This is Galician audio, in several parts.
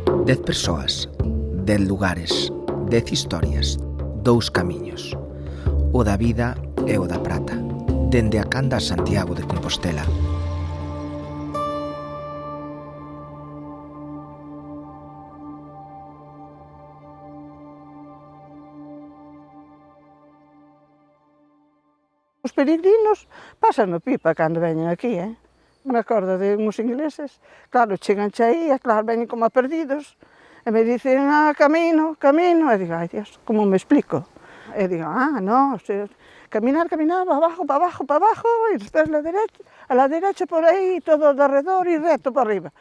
10 persoas, 10 lugares, 10 historias, 2 camiños. O da vida e o da prata, dende a Canda a Santiago de Compostela. Os peregrinos pasan o pipa cando veñen aquí, Me acordo de uns ingleses, claro, chegan aí, claro, veñen como a perdidos, e me dicen, camino, e digo, ai Dios, como me explico? E digo, no, caminar, para abajo, e despois a la derecha por aí, todo de alrededor e reto para arriba.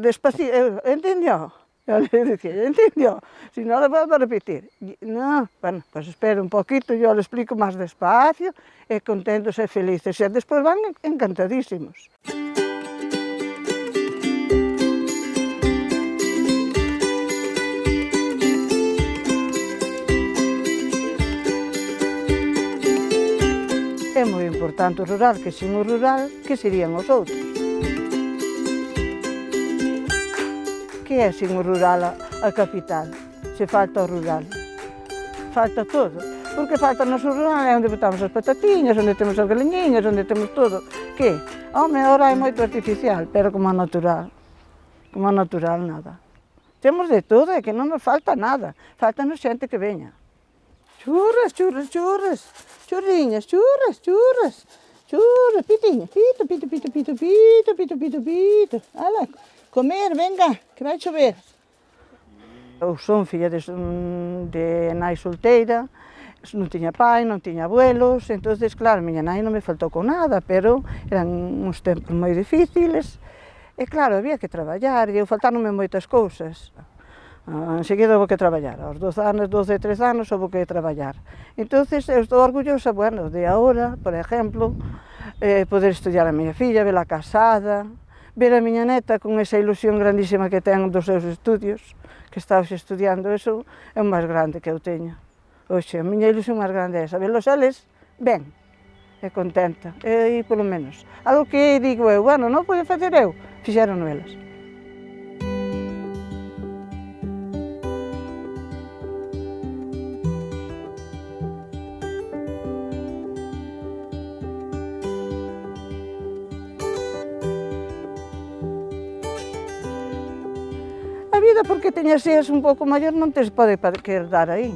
Despacito, ¿entendió? Yo le decía, ¿entendió? Si no, le vuelvo a repetir. No, bueno, pues espera un poquito, yo le explico más despacio, contentos e felices. E despois van encantadísimos. É moi importante o rural, que sin o rural, que serían os outros? Que é sin o rural a capital? Se falta o rural. Falta todo. Porque falta o noso rural é onde botamos as patatiñas, onde temos as galiñiñas, onde temos todo. Que? Home, ahora é moito artificial, pero como a natural. Como a natural, nada. Temos de todo, é que non nos falta nada. Faltanos xente que veña. Churras, churriñas, churras, pitiñas, pito. Ala, comer, venga, que vai chover. Eu son filla de nai solteira, non tiña pai, non tiña abuelos, entonces, claro, miña nai non me faltou con nada, pero eran uns tempos moi difíciles, e claro, había que traballar, e eu faltáronme moitas cousas. Enseguida houve que traballar, aos 12 anos, 13 anos, houve que traballar. Entonces, eu estou orgullosa, bueno, de agora, por exemplo, poder estudiar a miña filla, vela casada, ver a miña neta con esa ilusión grandísima que ten dos seus estudios, que está hoxe estudiando, eso é o máis grande que eu teño. Hoxe, a miña ilusión máis grande é sabelos eles ben, e contenta, e polo menos. Algo que digo eu, bueno, non podo facer eu, fixeron elas. A vida, porque teñas seas un pouco maior, non te pode quedar aí.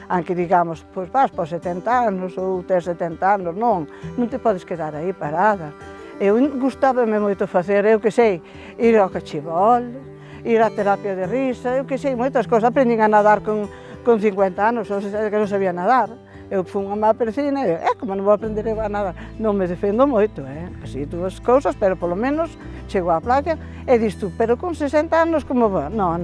Aunque digamos, pois vas por 70 anos ou tes 70 anos, non te podes quedar aí parada. Eu gustábame moito facer, eu que sei, ir ao cachibol, ir á terapia de risa, eu que sei, moitas cousas. Aprendín a nadar con 50 anos, ou seja, que non sabía nadar. Eu fui unha má piscina e, como non vou aprender a nadar? Non me defendo moito, así dúas cousas, pero polo menos chego á playa e dis tú, pero con 60 anos como va? Non,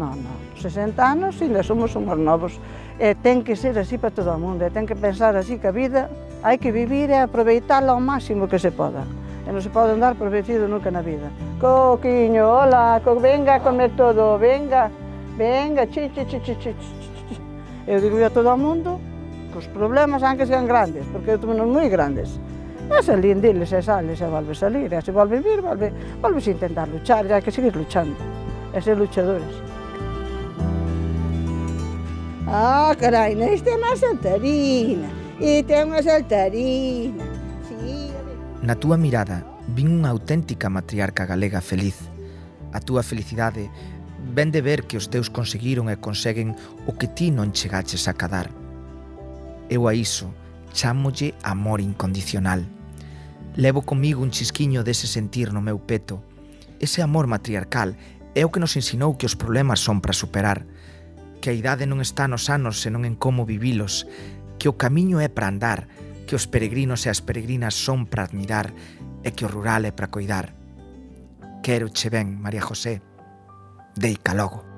60 anos ainda somos unhos novos. Ten que ser así para todo o mundo, ten que pensar así que a vida hai que vivir e aproveitala ao máximo que se poda. E non se pode andar por vencido nunca na vida. Coquiño, hola, venga a comer todo, venga, chi. Eu digo a todo o mundo, os problemas, aunque sean grandes, porque eu tomo moi grandes, e salín deles, e sales, e volve salir, e se volve vir, volves a intentar luchar, e hai que seguir luchando, e ser luchadores. Carai, isto é unha saltarina, Sí. Na túa mirada, vin unha auténtica matriarca galega feliz. A túa felicidade ven de ver que os teus conseguiron e conseguen o que ti non chegaches a cadar. Eu a iso chámolle amor incondicional. Levo comigo un chisquiño dese sentir no meu peto. Ese amor matriarcal é o que nos ensinou que os problemas son para superar, que a idade non está nos anos senón en como vivilos, que o camiño é para andar, que os peregrinos e as peregrinas son para admirar e que o rural é para coidar. Quéroche ben, María José. Deica logo.